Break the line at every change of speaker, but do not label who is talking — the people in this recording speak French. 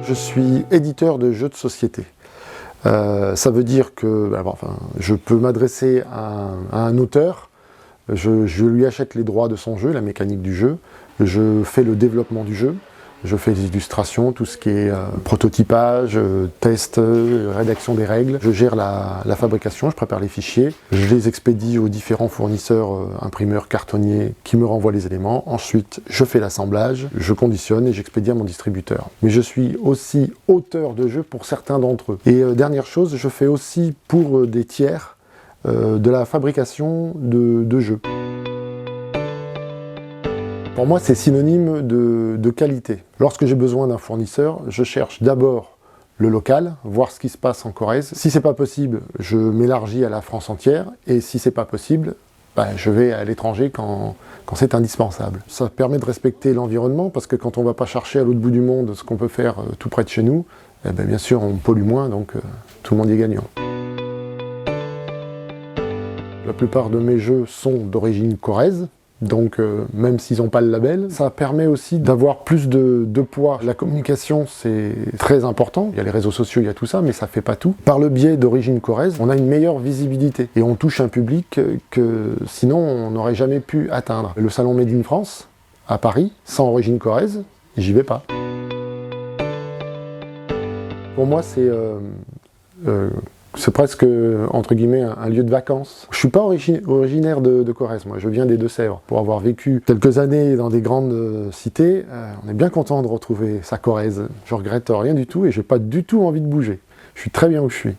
Je suis éditeur de jeux de société. Ça veut dire que je peux m'adresser à un auteur, je lui achète les droits de son jeu, la mécanique du jeu, je fais le développement du jeu, je fais les illustrations, tout ce qui est prototypage, test, rédaction des règles, je gère la fabrication, je prépare les fichiers, je les expédie aux différents fournisseurs, imprimeurs, cartonniers qui me renvoient les éléments. Ensuite, je fais l'assemblage, je conditionne et j'expédie à mon distributeur. Mais je suis aussi auteur de jeux pour certains d'entre eux. Et dernière chose, je fais aussi pour des tiers de la fabrication de jeux. Pour moi, c'est synonyme de qualité. Lorsque j'ai besoin d'un fournisseur, je cherche d'abord le local, voir ce qui se passe en Corrèze. Si c'est pas possible, je m'élargis à la France entière, et si c'est pas possible, je vais à l'étranger quand c'est indispensable. Ça permet de respecter l'environnement, parce que quand on va pas chercher à l'autre bout du monde ce qu'on peut faire tout près de chez nous, bien sûr on pollue moins, donc tout le monde y est gagnant. La plupart de mes jeux sont d'origine corrèze, donc même s'ils n'ont pas le label, ça permet aussi d'avoir plus de poids. La communication, c'est très important, il y a les réseaux sociaux, il y a tout ça, mais ça fait pas tout. Par le biais d'Origine Corrèze, on a une meilleure visibilité et on touche un public que sinon on n'aurait jamais pu atteindre. Le salon Made in France, à Paris, sans Origine Corrèze, j'y vais pas. Pour moi, c'est presque, entre guillemets, un lieu de vacances. Je suis pas originaire de Corrèze, moi, je viens des Deux-Sèvres. Pour avoir vécu quelques années dans des grandes cités, on est bien content de retrouver sa Corrèze. Je regrette rien du tout et j'ai pas du tout envie de bouger. Je suis très bien où je suis.